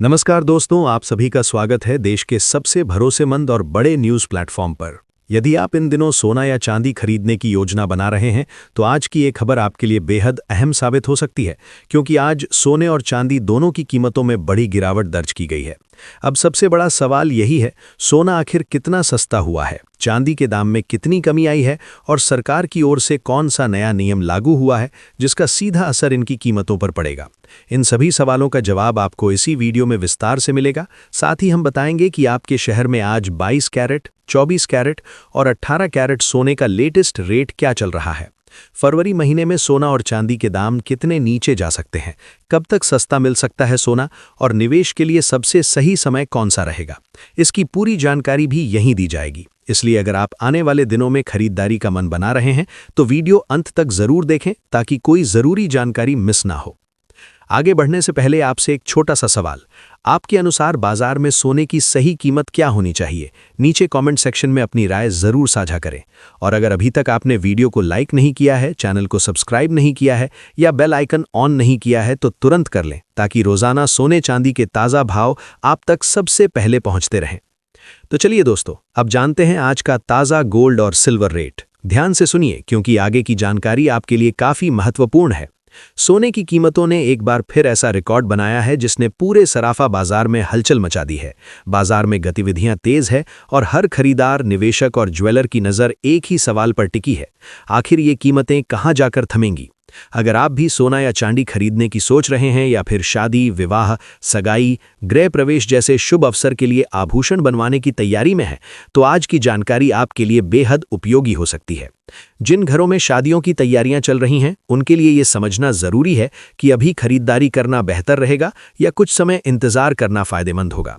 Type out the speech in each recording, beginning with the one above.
नमस्कार दोस्तों, आप सभी का स्वागत है देश के सबसे भरोसेमंद और बड़े न्यूज़ प्लेटफॉर्म पर। यदि आप इन दिनों सोना या चांदी खरीदने की योजना बना रहे हैं तो आज की ये खबर आपके लिए बेहद अहम साबित हो सकती है, क्योंकि आज सोने और चांदी दोनों की कीमतों में बड़ी गिरावट दर्ज की गई है। अब सबसे बड़ा सवाल यही है, सोना आखिर कितना सस्ता हुआ है, चांदी के दाम में कितनी कमी आई है और सरकार की ओर से कौन सा नया नियम लागू हुआ है जिसका सीधा असर इनकी कीमतों पर पड़ेगा। इन सभी सवालों का जवाब आपको इसी वीडियो में विस्तार से मिलेगा। साथ ही हम बताएंगे कि आपके शहर में आज 22 कैरेट, 24 कैरेट और 18 कैरेट सोने का लेटेस्ट रेट क्या चल रहा है। फरवरी महीने में सोना और चांदी के दाम कितने नीचे जा सकते हैं, कब तक सस्ता मिल सकता है सोना और निवेश के लिए सबसे सही समय कौन सा रहेगा, इसकी पूरी जानकारी भी यहीं दी जाएगी। इसलिए अगर आप आने वाले दिनों में खरीदारी का मन बना रहे हैं तो वीडियो अंत तक जरूर देखें ताकि कोई जरूरी जानकारी मिस ना हो। आगे बढ़ने से पहले आपसे एक छोटा सा सवाल, आपके अनुसार बाजार में सोने की सही कीमत क्या होनी चाहिए? नीचे कमेंट सेक्शन में अपनी राय जरूर साझा करें। और अगर अभी तक आपने वीडियो को लाइक नहीं किया है, चैनल को सब्सक्राइब नहीं किया है या बेल आइकन ऑन नहीं किया है तो तुरंत कर लें, ताकि रोजाना सोने चांदी के ताज़ा भाव आप तक सबसे पहले पहुंचते रहें। तो चलिए दोस्तों, अब जानते हैं आज का ताज़ा गोल्ड और सिल्वर रेट। ध्यान से सुनिए, क्योंकि आगे की जानकारी आपके लिए काफ़ी महत्वपूर्ण है। सोने की कीमतों ने एक बार फिर ऐसा रिकॉर्ड बनाया है जिसने पूरे सराफा बाजार में हलचल मचा दी है। बाजार में गतिविधियां तेज है और हर खरीदार, निवेशक और ज्वेलर की नज़र एक ही सवाल पर टिकी है, आखिर ये कीमतें कहां जाकर थमेंगी। अगर आप भी सोना या चांदी खरीदने की सोच रहे हैं या फिर शादी, विवाह, सगाई, गृह प्रवेश जैसे शुभ अवसर के लिए आभूषण बनवाने की तैयारी में हैं, तो आज की जानकारी आपके लिए बेहद उपयोगी हो सकती है। जिन घरों में शादियों की तैयारियां चल रही हैं, उनके लिए ये समझना जरूरी है कि अभी खरीदारी करना बेहतर रहेगा या कुछ समय इंतजार करना फायदेमंद होगा।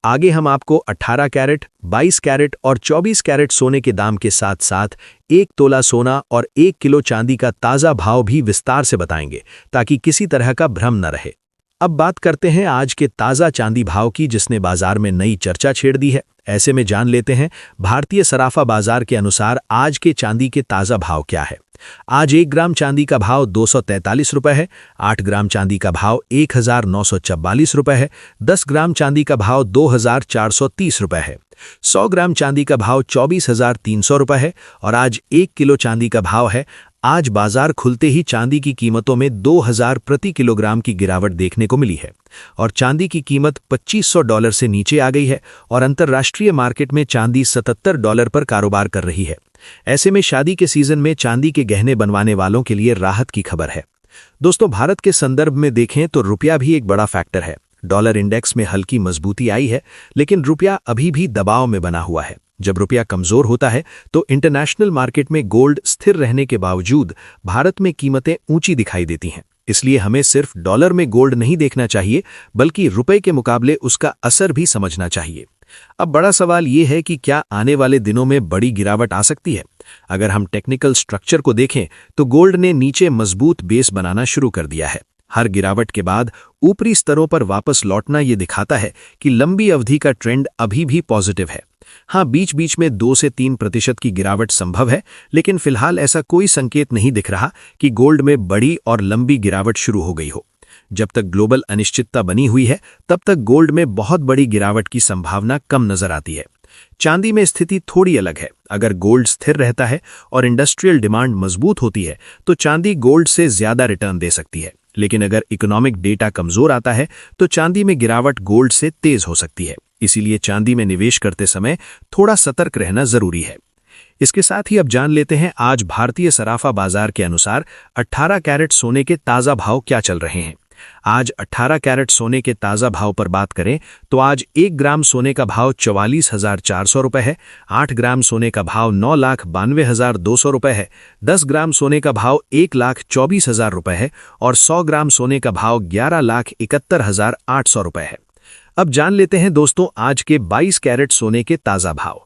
आगे हम आपको 18 कैरेट, 22 कैरेट और 24 कैरेट सोने के दाम के साथ साथ 1 तोला सोना और 1 किलो चांदी का ताज़ा भाव भी विस्तार से बताएंगे, ताकि किसी तरह का भ्रम न रहे। अब बात करते हैं आज के ताज़ा चांदी भाव की, जिसने बाजार में नई चर्चा छेड़ दी है। ऐसे में जान लेते हैं भारतीय सराफा बाजार के अनुसार आज के चांदी के ताज़ा भाव क्या है। आज 1 ग्राम चांदी का भाव 243 रुपये है, 8 ग्राम चांदी का भाव 1944 रुपये है, 10 ग्राम चांदी का भाव 2430 रुपये है, 100 ग्राम चांदी का भाव 24,300 रुपये है और आज 1 किलो चांदी का भाव है। आज बाजार खुलते ही चांदी की कीमतों में 2000 प्रति किलोग्राम की गिरावट देखने को मिली है और चांदी की कीमत $2500 से नीचे आ गई है और अंतर्राष्ट्रीय मार्केट में चांदी $77 पर कारोबार कर रही है। ऐसे में शादी के सीजन में चांदी के गहने बनवाने वालों के लिए राहत की खबर है। दोस्तों, भारत के संदर्भ में देखें तो रुपया भी एक बड़ा फैक्टर है। डॉलर इंडेक्स में हल्की मजबूती आई है, लेकिन रुपया अभी भी दबाव में बना हुआ है। जब रुपया कमजोर होता है तो इंटरनेशनल मार्केट में गोल्ड स्थिर रहने के बावजूद भारत में कीमतें ऊंची दिखाई देती हैं। इसलिए हमें सिर्फ डॉलर में गोल्ड नहीं देखना चाहिए, बल्कि रुपए के मुकाबले उसका असर भी समझना चाहिए। अब बड़ा सवाल ये है कि क्या आने वाले दिनों में बड़ी गिरावट आ सकती है। अगर हम टेक्निकल स्ट्रक्चर को देखें तो गोल्ड ने नीचे मजबूत बेस बनाना शुरू कर दिया है। हर गिरावट के बाद ऊपरी स्तरों पर वापस लौटना ये दिखाता है कि लंबी अवधि का ट्रेंड अभी भी पॉजिटिव है। हाँ, बीच बीच में 2 से 3% की गिरावट संभव है, लेकिन फिलहाल ऐसा कोई संकेत नहीं दिख रहा कि गोल्ड में बड़ी और लंबी गिरावट शुरू हो गई हो। जब तक ग्लोबल अनिश्चितता बनी हुई है, तब तक गोल्ड में बहुत बड़ी गिरावट की संभावना कम नजर आती है। चांदी में स्थिति थोड़ी अलग है। अगर गोल्ड स्थिर रहता है और इंडस्ट्रियल डिमांड मजबूत होती है तो चांदी गोल्ड से ज्यादा रिटर्न दे सकती है, लेकिन अगर इकोनॉमिक डेटा कमजोर आता है तो चांदी में गिरावट गोल्ड से तेज हो सकती है। इसीलिए चांदी में निवेश करते समय थोड़ा सतर्क रहना जरूरी है। इसके साथ ही अब जान लेते हैं आज भारतीय सराफा बाजार के अनुसार 18 कैरेट सोने के ताज़ा भाव क्या चल रहे हैं। आज 18 कैरेट सोने के ताज़ा भाव पर बात करें तो आज 1 ग्राम सोने का भाव 44,400 रुपये है, 8 ग्राम सोने का भाव 9,92,200 रुपये है, 10 ग्राम सोने का भाव 1,24,000 रुपये है और 100 ग्राम सोने का भाव 11,71,800 रुपये है। अब जान लेते हैं दोस्तों आज के 22 कैरेट सोने के ताज़ा भाव।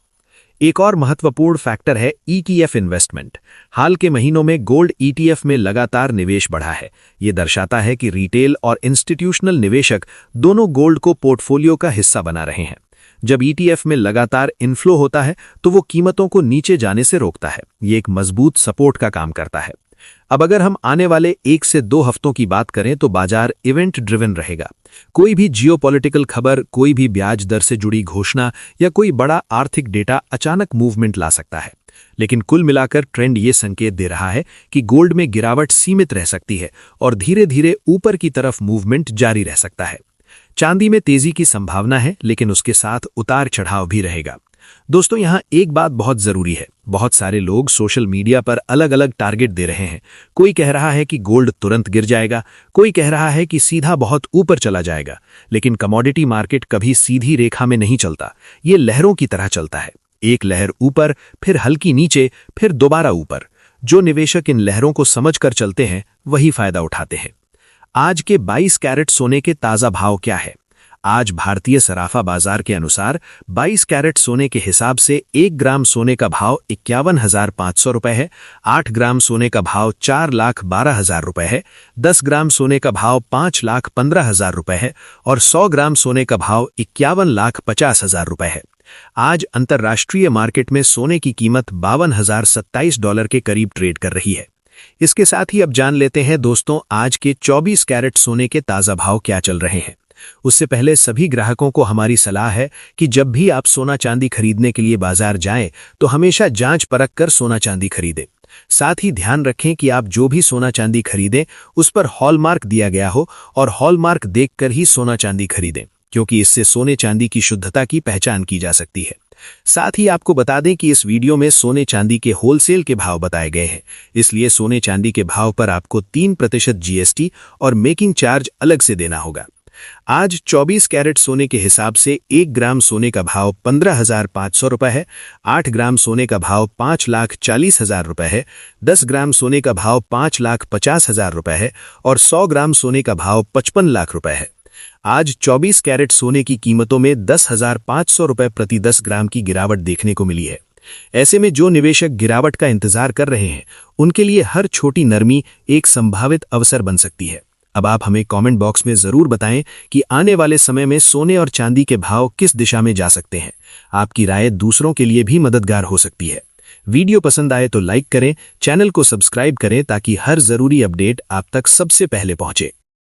एक और महत्वपूर्ण फैक्टर है ETF इन्वेस्टमेंट। हाल के महीनों में गोल्ड ETF में लगातार निवेश बढ़ा है। ये दर्शाता है कि रिटेल और इंस्टीट्यूशनल निवेशक दोनों गोल्ड को पोर्टफोलियो का हिस्सा बना रहे हैं। जब ETF में लगातार इनफ्लो होता है तो वो कीमतों को नीचे जाने से रोकता है। ये एक मजबूत सपोर्ट का काम करता है। अब अगर हम आने वाले 1 से 2 हफ्तों की बात करें तो बाजार इवेंट ड्रिवन रहेगा। कोई भी जियोपॉलिटिकल खबर, कोई भी ब्याज दर से जुड़ी घोषणा या कोई बड़ा आर्थिक डेटा अचानक मूवमेंट ला सकता है। लेकिन कुल मिलाकर ट्रेंड ये संकेत दे रहा है कि गोल्ड में गिरावट सीमित रह सकती है और धीरे धीरे ऊपर की तरफ मूवमेंट जारी रह सकता है। चांदी में तेजी की संभावना है, लेकिन उसके साथ उतार चढ़ाव भी रहेगा। दोस्तों, यहाँ एक बात बहुत जरूरी है। बहुत सारे लोग सोशल मीडिया पर अलग अलग टारगेट दे रहे हैं। कोई कह रहा है कि गोल्ड तुरंत गिर जाएगा, कोई कह रहा है कि सीधा बहुत ऊपर चला जाएगा। लेकिन कमोडिटी मार्केट कभी सीधी रेखा में नहीं चलता, ये लहरों की तरह चलता है। एक लहर ऊपर, फिर हल्की नीचे, फिर दोबारा ऊपर। जो निवेशक इन लहरों को समझकर चलते हैं वही फायदा उठाते हैं। आज के 22 कैरेट सोने के ताजा भाव क्या है? आज भारतीय सराफा बाजार के अनुसार 22 कैरेट सोने के हिसाब से 1 ग्राम सोने का भाव 51,500 रुपए है। 8 ग्राम सोने का भाव 4,12,000 रुपए है। 10 ग्राम सोने का भाव 5,15,000 रुपए है और 100 ग्राम सोने का भाव 51,50,000 रुपए है। आज अंतर्राष्ट्रीय मार्केट में सोने की कीमत $52,027 के करीब ट्रेड कर रही है। इसके साथ ही अब जान लेते हैं दोस्तों, आज के 24 कैरेट सोने के ताजा भाव क्या चल रहे हैं। उससे पहले सभी ग्राहकों को हमारी सलाह है कि जब भी आप सोना चांदी खरीदने के लिए बाजार जाएं तो हमेशा जांच परख कर सोना चांदी खरीदें। साथ ही ध्यान रखें कि आप जो भी सोना चांदी खरीदें उस पर हॉलमार्क दिया गया हो और हॉलमार्क देखकर ही सोना चांदी खरीदें, क्योंकि इससे सोने चांदी की शुद्धता की पहचान की जा सकती है। साथ ही आपको बता दें कि इस वीडियो में सोने चांदी के होलसेल के भाव बताए गए हैं, इसलिए सोने चांदी के भाव पर आपको 3% जीएसटी और मेकिंग चार्ज अलग से देना होगा। आज 24 कैरेट सोने के हिसाब से 1 ग्राम सोने का भाव 15,500 रुपए है। 8 ग्राम सोने का भाव 5,40,000 रुपए है। 10 ग्राम सोने का भाव 5,50,000 रुपए है और 100 ग्राम सोने का भाव 55 लाख रुपए है। आज 24 कैरेट सोने की कीमतों में 10,500 रुपए प्रति 10 ग्राम की गिरावट देखने को मिली है। ऐसे में जो निवेशक गिरावट का इंतजार कर रहे हैं उनके लिए हर छोटी नरमी एक संभावित अवसर बन सकती है। अब आप हमें कमेंट बॉक्स में जरूर बताएं कि आने वाले समय में सोने और चांदी के भाव किस दिशा में जा सकते हैं। आपकी राय दूसरों के लिए भी मददगार हो सकती है। वीडियो पसंद आए तो लाइक करें, चैनल को सब्सक्राइब करें ताकि हर जरूरी अपडेट आप तक सबसे पहले पहुंचे।